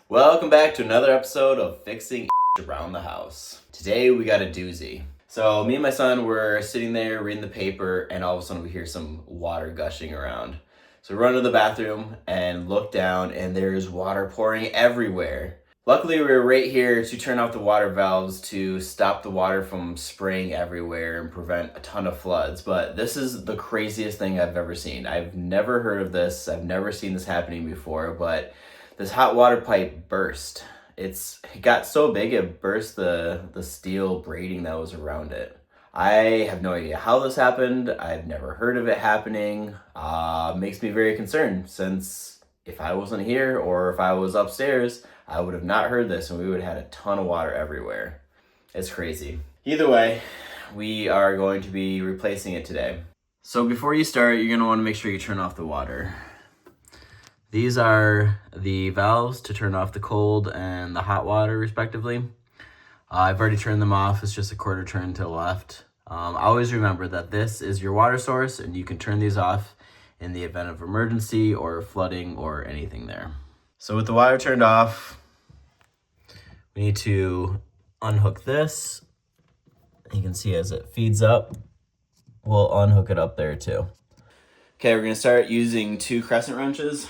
Welcome back to another episode of Fixing Around the House. Today we got a doozy. So me and my son were sitting there reading the paper and all of a sudden we hear some water gushing around. So we run to the bathroom and look down and there's water pouring everywhere. Luckily we were right here to turn off the water valves to stop the water from spraying everywhere and prevent a ton of floods. But this is the craziest thing I've ever seen. I've never heard of this. I've never seen this happening before, but this hot water pipe burst. It got so big it burst the steel braiding that was around it. I have no idea how this happened. I've never heard of it happening. Makes me very concerned since if I wasn't here or if I was upstairs, I would have not heard this and we would have had a ton of water everywhere. It's crazy. Either way, we are going to be replacing it today. So before you start, you're gonna wanna make sure you turn off the water. These are the valves to turn off the cold and the hot water, respectively. I've already turned them off. It's just a quarter turn to the left. Always remember that this is your water source and you can turn these off in the event of emergency or flooding or anything there. So with the water turned off, we need to unhook this. You can see as it feeds up, we'll unhook it up there too. Okay, we're gonna start using 2 crescent wrenches.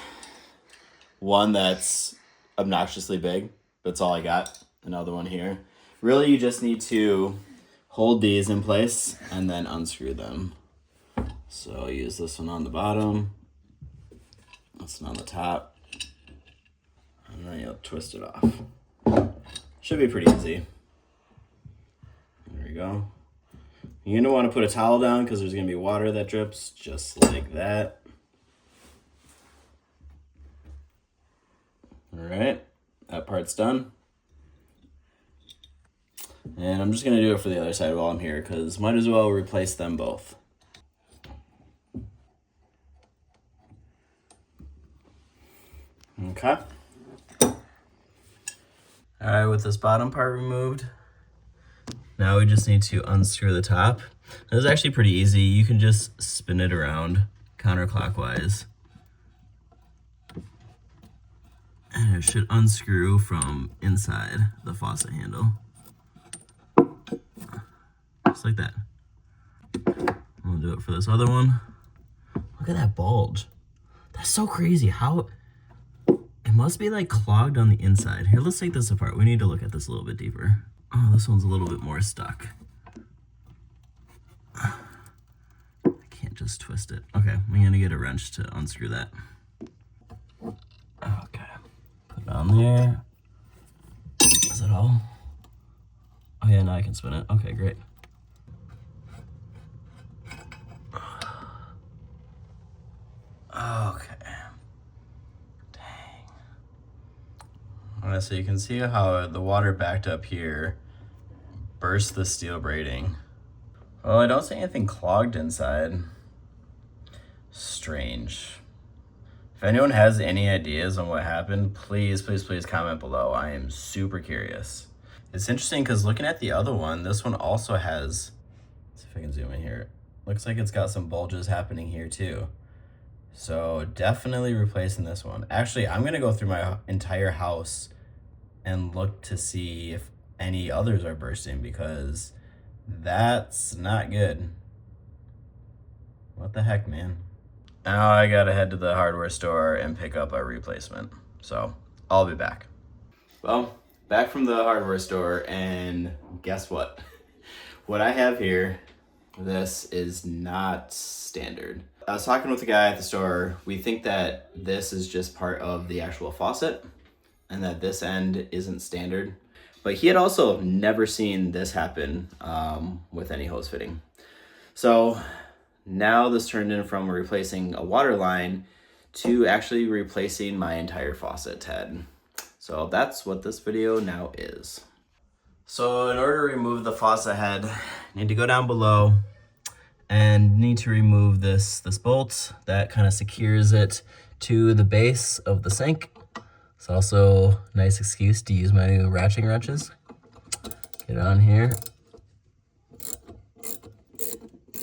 One that's obnoxiously big, that's all I got. Another one here. Really, you just need to hold these in place and then unscrew them. So I'll use this one on the bottom, this one on the top, and then you'll twist it off. Should be pretty easy. There we go. You're gonna wanna put a towel down because there's gonna be water that drips, just like that. All right, that part's done. And I'm just gonna do it for the other side while I'm here because might as well replace them both. Okay. All right, with this bottom part removed, now we just need to unscrew the top. This is actually pretty easy. You can just spin it around counterclockwise. And it should unscrew from inside the faucet handle. Just like that. We'll do it for this other one. Look at that bulge. That's so crazy. How it must be like clogged on the inside. Here, let's take this apart. We need to look at this a little bit deeper. Oh, this one's a little bit more stuck. I can't just twist it. Okay, I'm gonna get a wrench to unscrew that. Okay. Down there. Is that all? Oh yeah, now I can spin it. Okay, great. Okay. Dang. Alright, so you can see how the water backed up here burst the steel braiding. Well, I don't see anything clogged inside. Strange. If anyone has any ideas on what happened, please comment below. I am super curious. It's interesting because looking at the other one, this one also has, let's see if I can zoom in here. Looks like it's got some bulges happening here too. So definitely replacing this one. Actually, I'm gonna go through my entire house and look to see if any others are bursting because that's not good. What the heck, man? Now I gotta head to the hardware store and pick up a replacement. So I'll be back. Well, back from the hardware store, and guess what? What I have here, this is not standard. I was talking with the guy at the store. We think that this is just part of the actual faucet and that this end isn't standard. But he had also never seen this happen with any hose fitting. So now this turned in from replacing a water line to actually replacing my entire faucet head. So that's what this video now is. So in order to remove the faucet head, you need to go down below and need to remove this bolt that kind of secures it to the base of the sink. It's also a nice excuse to use my new ratcheting wrenches. Get on here.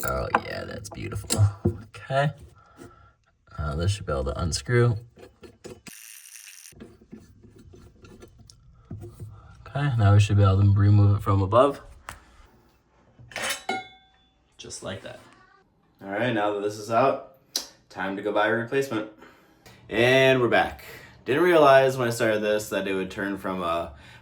Oh yeah, that's beautiful. Okay. This should be able to unscrew. Okay, now we should be able to remove it from above. Just like that. All right, now that this is out, time to go buy a replacement. And we're back. Didn't realize when I started this that it would turn from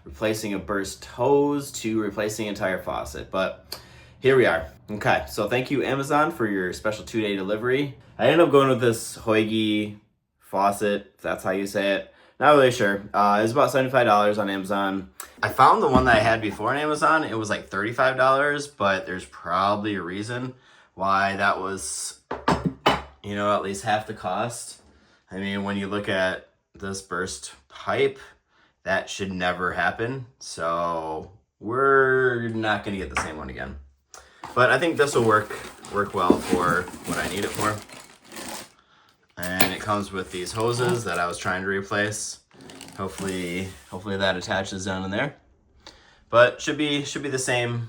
replacing a burst hose to replacing an entire faucet, but here we are. Okay, so thank you Amazon for your special 2-day delivery. I ended up going with this Hoigy faucet, if that's how you say it. Not really sure. It was about $75 on Amazon. I found the one that I had before on Amazon. It was like $35, but there's probably a reason why that was, you know, at least half the cost. I mean, when you look at this burst pipe, that should never happen. So we're not gonna get the same one again. But I think this will work well for what I need it for. And it comes with these hoses that I was trying to replace. Hopefully that attaches down in there. But should be the same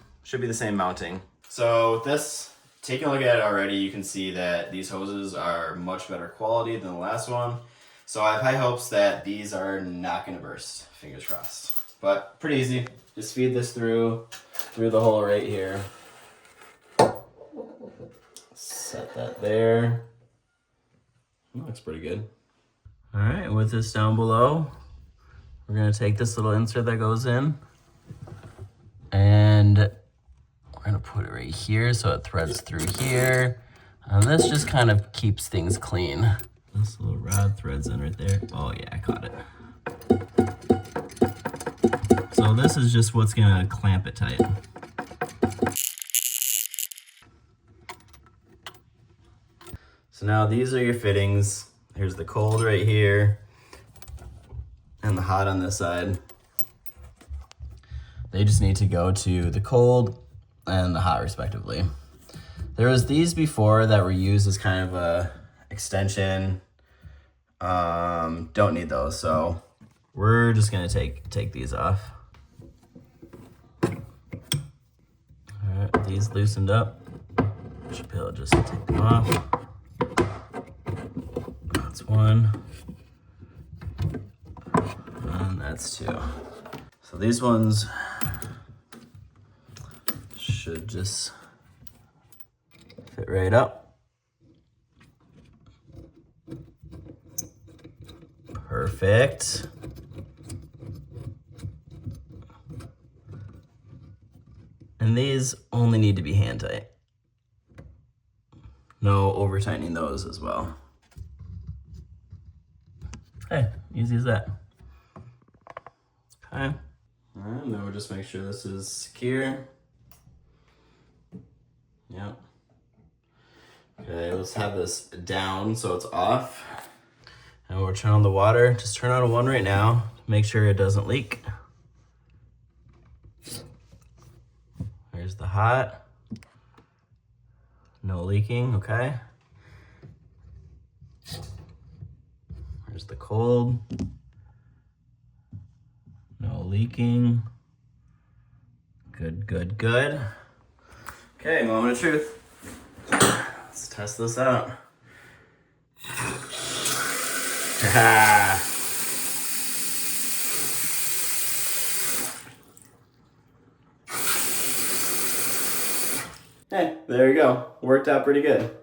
mounting. So this, taking a look at it already, you can see that these hoses are much better quality than the last one. So I have high hopes that these are not gonna burst, fingers crossed. But pretty easy, just feed this through the hole right here. Set that there. That looks pretty good. All right, with this down below, we're gonna take this little insert that goes in and we're gonna put it right here so it threads through here. And this just kind of keeps things clean. This little rod threads in right there. Oh yeah, I caught it. So this is just what's gonna clamp it tight. So now these are your fittings. Here's the cold right here and the hot on this side. They just need to go to the cold and the hot respectively. There was these before that were used as kind of a extension. Don't need those, so we're just gonna take these off. All right, these loosened up. Should be able to just take them off. That's one, and that's two. So these ones should just fit right up. Perfect. And these only need to be hand tight. No over tightening those as well. Okay, easy as that. Okay. All right, and then we'll just make sure this is secure. Yep. Okay, let's have this down so it's off. And we'll turn on the water. Just turn on one right now to make sure it doesn't leak. There's the hot. No leaking, okay. There's the cold. No leaking. Good, good, good. Okay, moment of truth. Let's test this out. Hey, there you go. Worked out pretty good.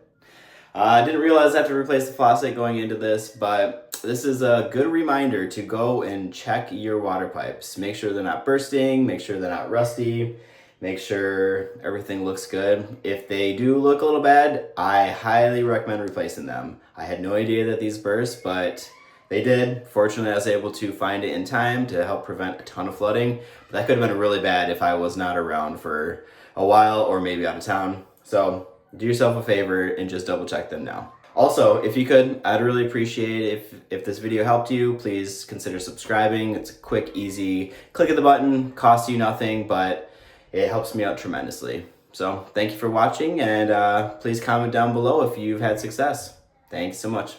I didn't realize I have to replace the faucet going into this, but this is a good reminder to go and check your water pipes. Make sure they're not bursting, make sure they're not rusty, make sure everything looks good. If they do look a little bad, I highly recommend replacing them. I had no idea that these burst, but they did. Fortunately, I was able to find it in time to help prevent a ton of flooding. But that could have been really bad if I was not around for a while or maybe out of town. So do yourself a favor and just double check them now. Also, if you could, I'd really appreciate it if this video helped you, please consider subscribing. It's a quick, easy click of the button, costs you nothing, but it helps me out tremendously. So thank you for watching, and please comment down below if you've had success. Thanks so much.